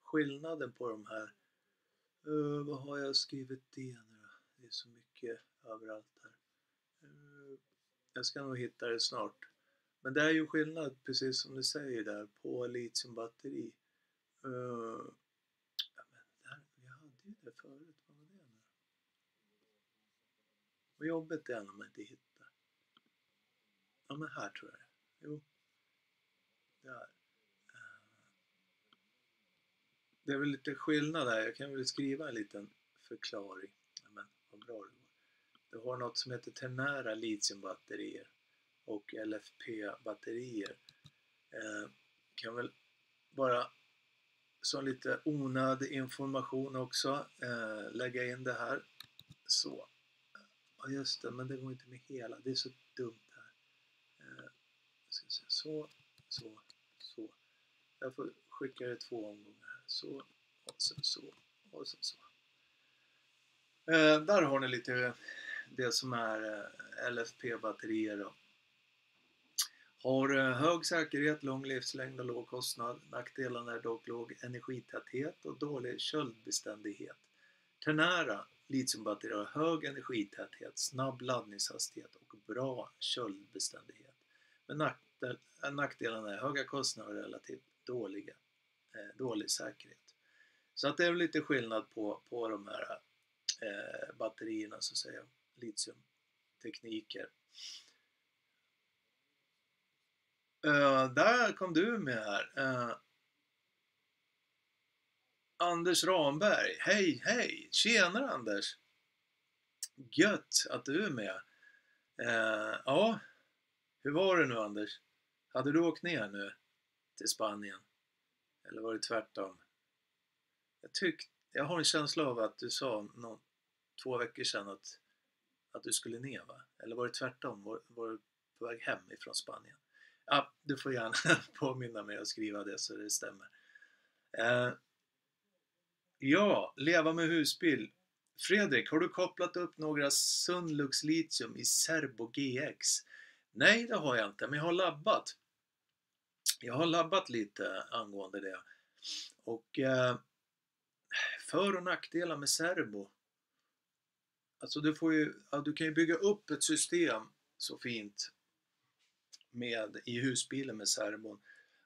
skillnaden på de här. Vad har jag skrivit det nu då? Det är så mycket överallt här. Jag ska nog hitta det snart. Men det är ju skillnad, precis som du säger där, på litiumbatteri. Ja, men där, vi hade ju det förut. Vad var det nu? Vad jobbigt det är när man inte hittar. Ja, men här tror jag det. Jo. Där. Det är väl lite skillnad där. Jag kan väl skriva en liten förklaring. Ja, men vad bra det går. Du har något som heter ternära litiumbatterier och LFP-batterier. Kan väl bara som lite onödig information också lägga in det här. Så. Ja, just det, men det går inte med hela. Det är så dumt här. Så. Jag får skicka det 2 omgångar här. Så. Och sen så. Och sen så. Där har ni lite det som är LFP-batterier då. Har hög säkerhet, lång livslängd och låg kostnad. Nackdelarna är dock låg energitäthet och dålig köldbeständighet. Ternära litiumbatterier har hög energitäthet, snabb laddningshastighet och bra köldbeständighet. Men nackdelarna är höga kostnader och relativt dålig säkerhet. Så att det är lite skillnad på de här batterierna så att säga, litiumtekniker. Där kom du med här. Anders Ramberg. Hej, hej! Tjena Anders! Gött att du är med. Ja, hur var det nu Anders? Hade du åkt ner nu till Spanien? Eller var det tvärtom? Jag har en känsla av att du sa 2 veckor sedan att du skulle ner, va? Eller var det tvärtom? Var du på väg hem ifrån Spanien? Ja, du får gärna påminna mig att skriva det så det stämmer. Ja, leva med husbil. Fredrik, har du kopplat upp några Sunlux Litium i Serbo GX? Nej, det har jag inte, men jag har labbat. Jag har labbat lite angående det. Och för- och nackdelar med Serbo. Alltså du kan ju bygga upp ett system så fint i husbilen med Serbon.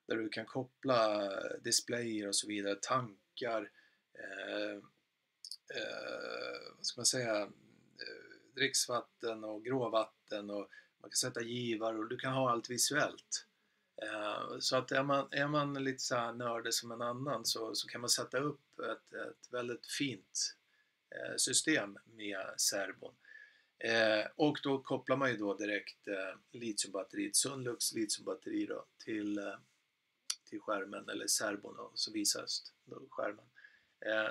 Där du kan koppla displayer och så vidare, tankar, vad ska man säga, dricksvatten och gråvatten, och man kan sätta givare och du kan ha allt visuellt. Så att är man lite så här nördig som en annan så kan man sätta upp ett väldigt fint system med Serbon. Och då kopplar man ju då direkt litiumbatteriet, Sunlux litiumbatteri då, till skärmen, eller Serbon, och så visas då skärmen.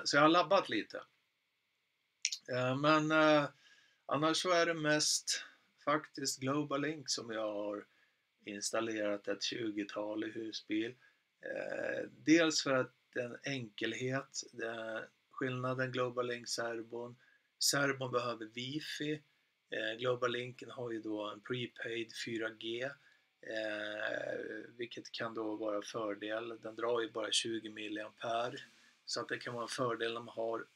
Så jag har labbat lite. Men annars så är det mest faktiskt Global Link som jag har installerat ett 20-tal i husbil. Dels för att den enkelhet, skillnaden Global Link Serbon behöver Wi-Fi. Global Linken har ju då en prepaid 4G, vilket kan då vara fördel. Den drar ju bara 20 mAh, så att det kan vara en fördel om man har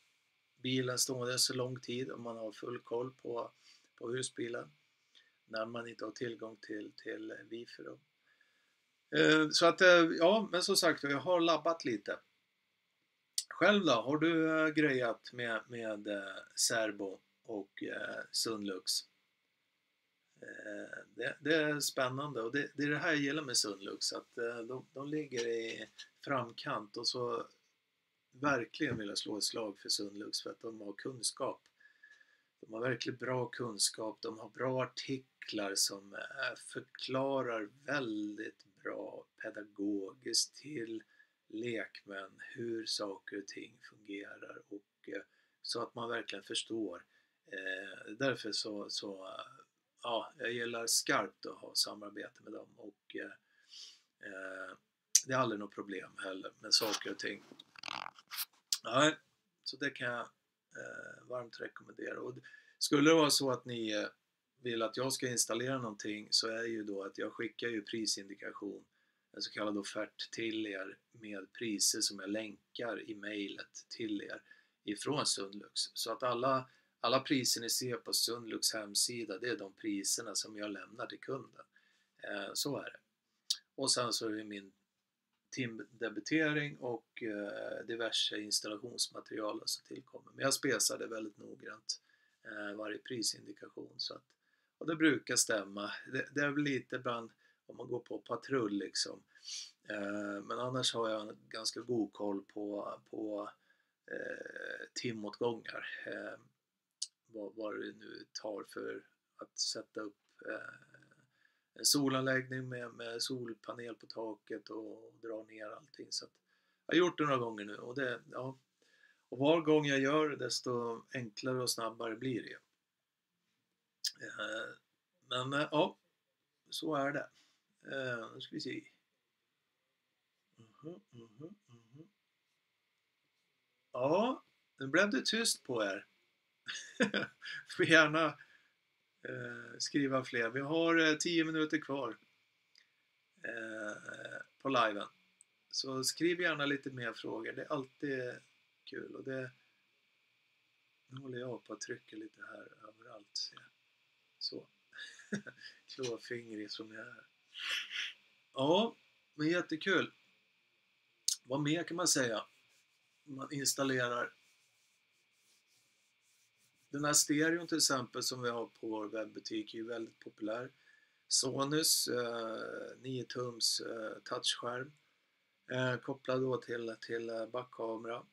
bilen stående så lång tid, om man har full koll på husbilen, när man inte har tillgång till Wi-Fi då. Så att ja, men som sagt, jag har labbat lite. Själv då, har du grejat med Serbo och Sunlux? Det är spännande, och det är det här jag gillar med Sunlux, att de ligger i framkant, och så verkligen vill jag slå ett slag för Sunlux för att de har kunskap. De har verkligen bra kunskap, de har bra artiklar som förklarar väldigt bra pedagogiskt till lekmän hur saker och ting fungerar, och så att man verkligen förstår. Därför så ja, jag gillar skarpt att ha samarbete med dem, och det är aldrig något problem heller med saker och ting. Nej, så det kan jag varmt rekommendera. Och skulle det vara så att ni vill att jag ska installera någonting, så är ju då att jag skickar ju prisindikation, en så kallad offert till er med priser som jag länkar i mejlet till er ifrån Sunlux. Så att alla priser ni ser på Sunlux hemsida, det är de priserna som jag lämnar till kunden. Så är det. Och sen så är det min timdebitering och diverse installationsmaterial som tillkommer. Men jag spesar det väldigt noggrant, varje prisindikation, så att, och det brukar stämma. Det är väl lite ibland om man går på patrull liksom. Men annars har jag en ganska god koll på timåtgångar. Vad det nu tar för att sätta upp en solanläggning med solpanel på taket och dra ner allting. Så att jag har gjort det några gånger nu, och och var gång jag gör det, desto enklare och snabbare blir det. Men ja, så är det. Nu ska vi se. Ja, nu blev det tyst på er. Får gärna skriva fler. Vi har 10 minuter kvar på liven. Så skriv gärna lite mer frågor. Det är alltid kul. Och nu håller jag på att trycka lite här överallt. Så. Klåfingrig som jag är. Ja, men jättekul. Vad mer kan man säga? Man installerar den här stereon till exempel som vi har på vår webbutik är ju väldigt populär. Sonys 9 tums touchskärm kopplad då till backkamera.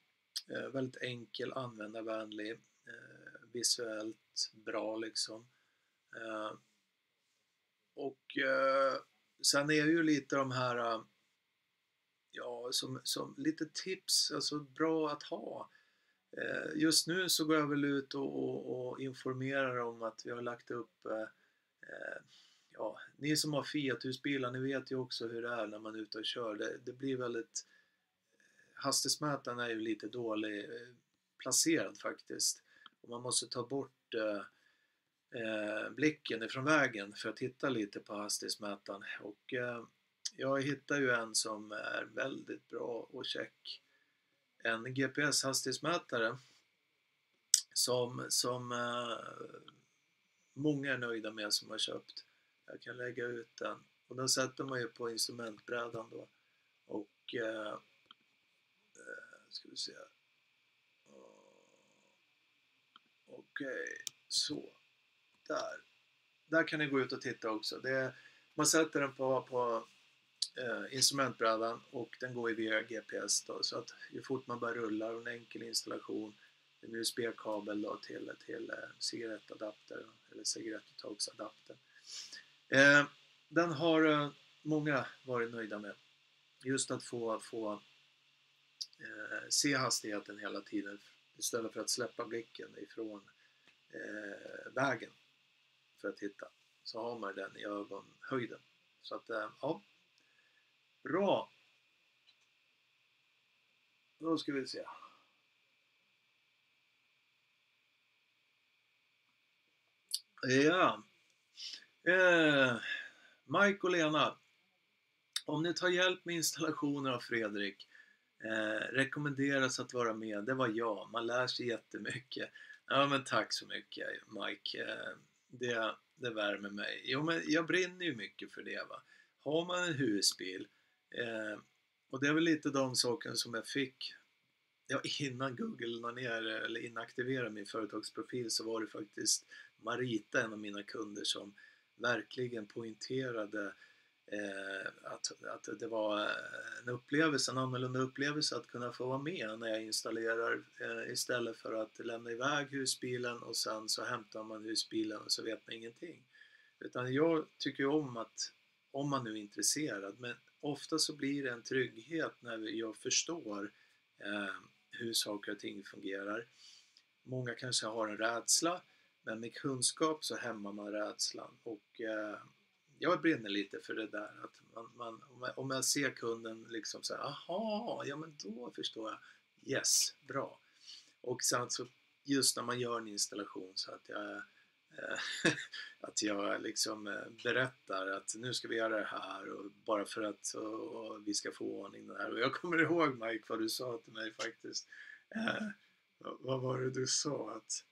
Väldigt enkel, användarvänlig, visuellt bra liksom. Och sen är ju lite de här, ja, som lite tips, alltså bra att ha. Just nu så går jag väl ut och informerar om att vi har lagt upp, ja, ni som har Fiat-husbilar, ni vet ju också hur det är när man är ute och kör. Det blir väldigt, hastighetsmätaren är ju lite dålig placerad faktiskt. Och man måste ta bort blicken ifrån vägen för att hitta lite på hastighetsmätaren. Och jag hittar ju en som är väldigt bra och check. En GPS-hastighetsmätare som många är nöjda med som har köpt. Jag kan lägga ut den. Och den sätter man ju på instrumentbrädan då. Och ska vi se. Okej, så. Där kan ni gå ut och titta också. Man sätter den på instrumentbrädan och den går via GPS då, så att ju fort man börjar rulla, och en enkel installation, en USB-kabel då till cigarettadapter eller cigarettuttagsadapter. Den har många varit nöjda med. Just att få se hastigheten hela tiden istället för att släppa blicken ifrån vägen för att hitta. Så har man den i ögonhöjden. Så att, ja. Bra. Då ska vi se. Ja. Mike och Lena. Om ni tar hjälp med installationer av Fredrik, rekommenderas att vara med. Det var jag. Man lär sig jättemycket. Ja, men tack så mycket, Mike. Det värmer mig. Jo, men jag brinner ju mycket för det, va. Har man en husbil, och det är väl lite de sakerna som jag fick, ja, innan Google la ner eller inaktiverade min företagsprofil, så var det faktiskt Marita, en av mina kunder, som verkligen poängterade att det var en annorlunda upplevelse att kunna få vara med när jag installerar, istället för att lämna iväg husbilen och sen så hämtar man husbilen och så vet man ingenting. Utan jag tycker om att, om man nu är intresserad, men ofta så blir det en trygghet när jag förstår hur saker och ting fungerar. Många kanske har en rädsla, men med kunskap så hämmar man rädslan. Och jag brinner lite för det där, att om jag ser kunden liksom så här, aha, ja men då förstår jag. Yes, bra. Och sen så just när man gör en installation, så att jag liksom berättar att nu ska vi göra det här, och bara för att och vi ska få ordning det här. Och jag kommer ihåg, Mike, vad du sa till mig faktiskt. Vad var det du sa? Att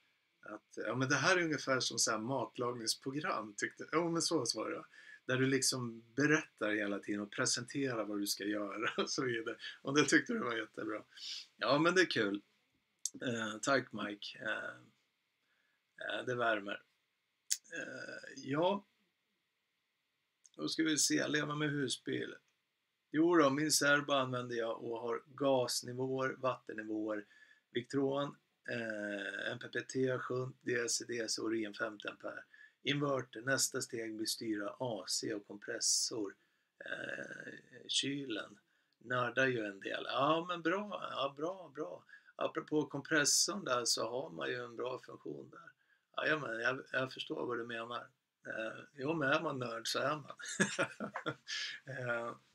ja, men det här är ungefär som så här matlagningsprogram, tyckte. Ja, men så var det. Där du liksom berättar hela tiden och presenterar vad du ska göra och så vidare. Och det tyckte du var jättebra. Ja, men det är kul. Tack, Mike. Det värmer. Ja. Då ska vi se. Leva med husbil. Jo då, min Serbo använder jag och har gasnivåer, vattennivåer, Victron, MPPT, shunt, DC och ren 50 ampere. Inverter, nästa steg blir styra AC och kompressor, kylen. Nördar ju en del. Ja, men bra. Ja, bra. Apropå kompressorn där, så har man ju en bra funktion där. Ja, men jag förstår vad du menar. Jo, men är man nörd så är man.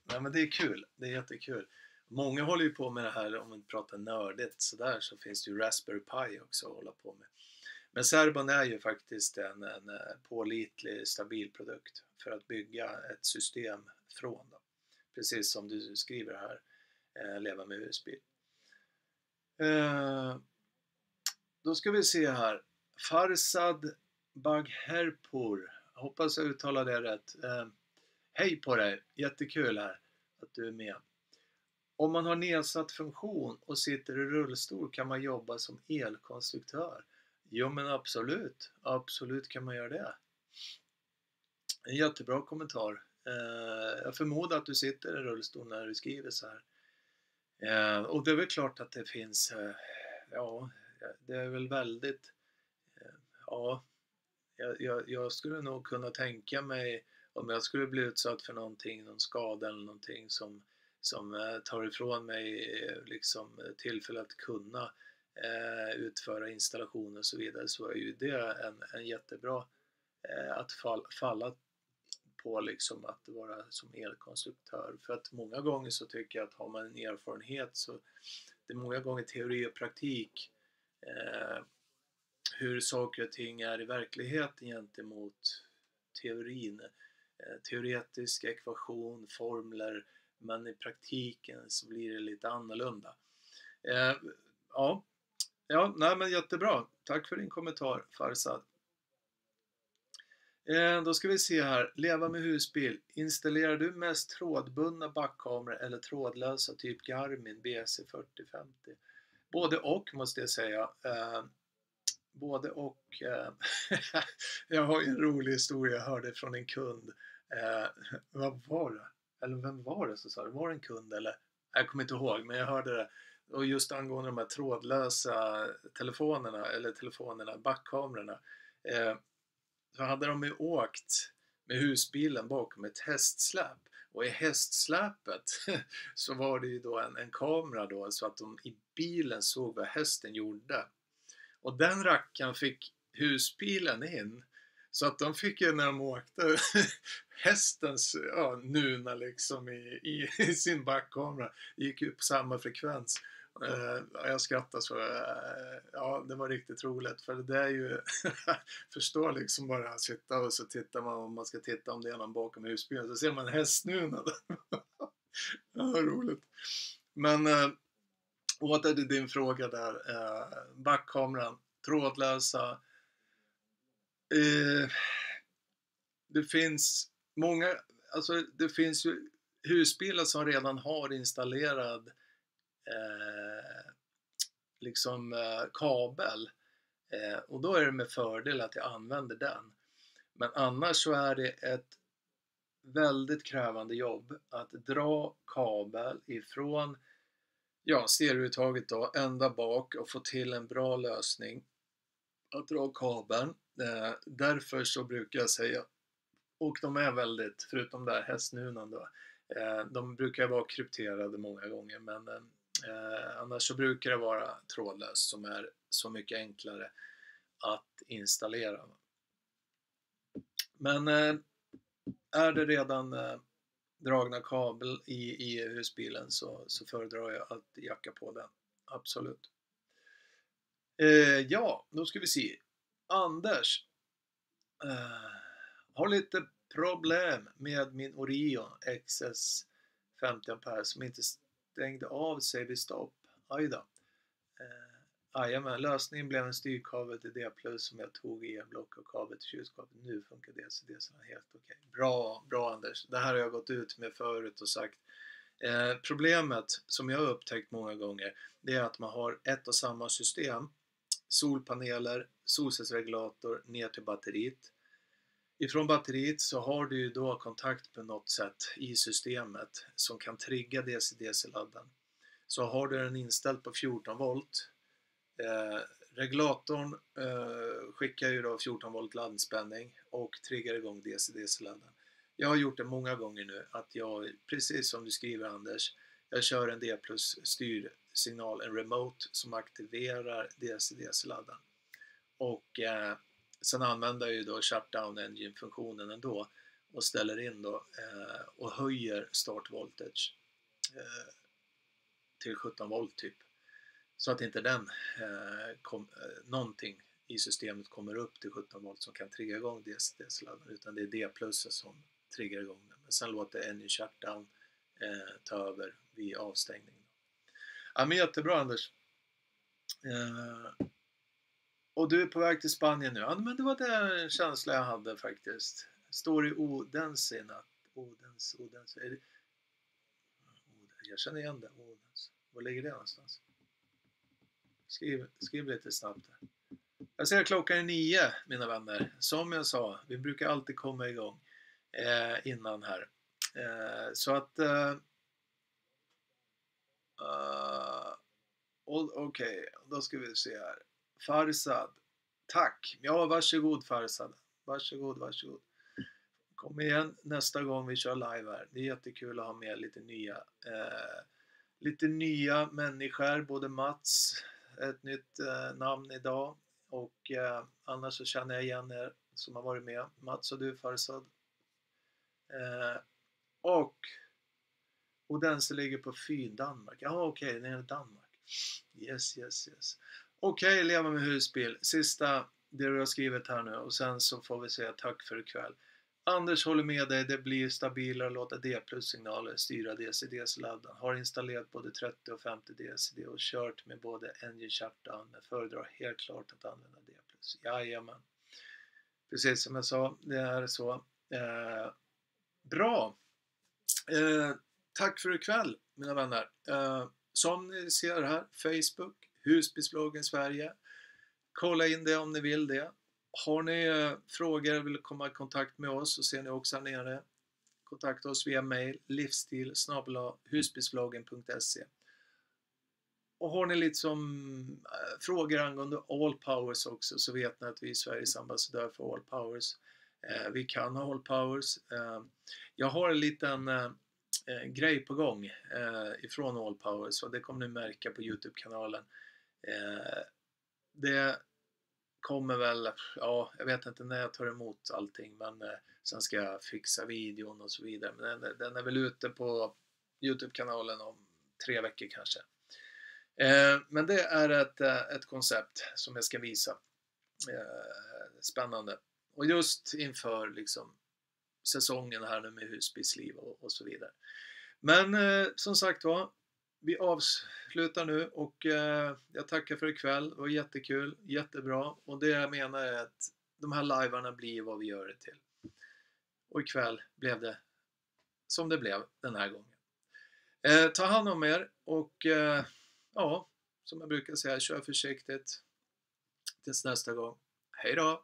Ja, men det är kul. Det är jättekul. Många håller ju på med det här, om man pratar nördigt sådär, så finns det ju Raspberry Pi också att hålla på med. Men Serbon är ju faktiskt en pålitlig, stabil produkt för att bygga ett system från då. Precis som du skriver här, leva med husbil. Då ska vi se här. Farsad Bagherpur. Hoppas jag uttalar det rätt. Hej på dig, jättekul här att du är med. Om man har nedsatt funktion och sitter i rullstol, kan man jobba som elkonstruktör? Jo, men absolut kan man göra det. En jättebra kommentar. Jag förmodar att du sitter i rullstol när du skriver så här. Och det är väl klart att det finns, ja, det är väl väldigt, ja, jag skulle nog kunna tänka mig om jag skulle bli utsatt för någonting, någon skada eller någonting som tar ifrån mig liksom tillfälle att kunna utföra installationer och så vidare, så är ju det en jättebra att falla på, liksom att vara som elkonstruktör. För att många gånger så tycker jag att har man en erfarenhet så det är många gånger teori och praktik, hur saker och ting är i verkligheten gentemot teorin. Teoretisk ekvation, formler, men i praktiken så blir det lite annorlunda. Nej men jättebra. Tack för din kommentar, Farsad. Då ska vi se här. Leva med husbil. Installerar du mest trådbundna backkameror eller trådlösa typ Garmin BC4050? Både och måste jag säga. Både och. Jag har en rolig historia jag hörde från en kund. Vad var det? Eller vem var det som sa det? Var det en kund eller? Jag kommer inte ihåg, men jag hörde det. Och just angående de här trådlösa telefonerna, backkamerorna. Så hade de ju åkt med husbilen bakom ett hästsläp. Och i hästsläpet så var det ju då en kamera då, så att de i bilen såg vad hästen gjorde. Och den rackaren fick husbilen in. Så att de fick ju när de åkte hästens nuna liksom i sin backkamera. Gick ju på samma frekvens. Jag skrattar så. Ja, det var riktigt roligt. För det är ju förstå liksom bara sitta och så tittar man om man ska titta om det är någon bakom husbilen. Så ser man hästnuna. Ja, roligt. Men åter till din fråga där. Backkameran, trådlösa. Det finns många, alltså det finns ju husbilar som redan har installerad kabel, och då är det med fördel att jag använder den. Men annars så är det ett väldigt krävande jobb att dra kabel ifrån stereouttaget då ända bak och få till en bra lösning att dra kabeln. Därför så brukar jag säga, och de är väldigt, förutom där hästnunan då, de brukar vara krypterade många gånger, men annars så brukar det vara trådlöst som är så mycket enklare att installera. Men är det redan dragna kabel i husbilen så föredrar jag att jacka på den. Absolut. Då ska vi se. Anders har lite problem med min Orion XS 50 ampere som inte stängde av sig vid stopp. Ajda. Lösningen blev en styrkabel till D+ som jag tog i en block och kabel till kylskåpet. Nu funkar DC helt okej. Bra Anders. Det här har jag gått ut med förut och sagt. Problemet som jag har upptäckt många gånger, det är att man har ett och samma system. Solpaneler, solcellsregulator ner till batteriet. Ifrån batteriet så har du ju då kontakt på något sätt i systemet som kan trigga DC-ladden. Så har du den inställd på 14 volt. Regulatorn skickar ju då 14 volt laddspänning och triggar igång DC-ladden. Jag har gjort det många gånger nu att jag, precis som du skriver Anders, jag kör en D+ styrsignal, en remote som aktiverar DC-ladden. Och sen använder jag ju då shutdown engine-funktionen ändå och ställer in då och höjer start voltage till 17 volt typ. Så att inte den någonting i systemet kommer upp till 17 volt som kan trigga igång DC-ladden, utan det är D+ som triggar igång den. Men sen låter engine shutdown ta över vid avstängning. Ja, men jättebra Anders. Och du är på väg till Spanien nu. Ja, men det var den känsla jag hade faktiskt. Står i Odense i natt. Odense. Jag känner igen det. Odense. Var ligger det någonstans? Skriv lite snabbt här. Jag ser klockan är 9, mina vänner. Som jag sa, vi brukar alltid komma igång innan här. Så att Okej, då ska vi se här. Farsad. Tack. Ja, varsågod Farsad. Varsågod. Kom igen nästa gång vi kör live här. Det är jättekul att ha med lite nya människor. Både Mats, ett nytt namn idag. Och annars så känner jag igen er som har varit med. Mats och du Farsad. Och den som ligger på Fyn, Danmark. Ja, okej, den är Danmark. Yes. Okej, leva med husbil. Sista det du har skrivit här nu. Och sen så får vi säga tack för ikväll. Anders håller med dig. Det blir stabilare att låta D+-signaler styra DC-DC-laddan. Har installerat både 30 och 50 DC och kört med både engine shutdown. Men föredrar helt klart att använda D+. Jajamän. Precis som jag sa, det är så. Bra. Tack för ikväll, mina vänner. Som ni ser här, Facebook, Husbilsbloggen Sverige. Kolla in det om ni vill det. Har ni frågor och vill komma i kontakt med oss så ser ni också här nere. Kontakta oss via mail livsstil@husbilsbloggen.se. Och har ni lite som frågor angående All Powers också så vet ni att vi är Sveriges ambassadör för All Powers. Vi kan ha All Powers. Jag har en liten grej på gång ifrån All Powers och det kommer ni märka på YouTube-kanalen. Det kommer väl, ja, jag vet inte när jag tar emot allting, men sen ska jag fixa videon och så vidare. Men den är väl ute på YouTube-kanalen om 3 veckor kanske. Men det är ett koncept som jag ska visa. Spännande. Och just inför liksom säsongen här nu med husbilsliv och så vidare. Men som sagt var, vi avslutar nu och jag tackar för ikväll. Det var jättekul, jättebra. Och det jag menar är att de här livearna blir vad vi gör det till. Och ikväll blev det som det blev den här gången. Ta hand om er och ja, som jag brukar säga, kör försiktigt tills nästa gång. Hej då!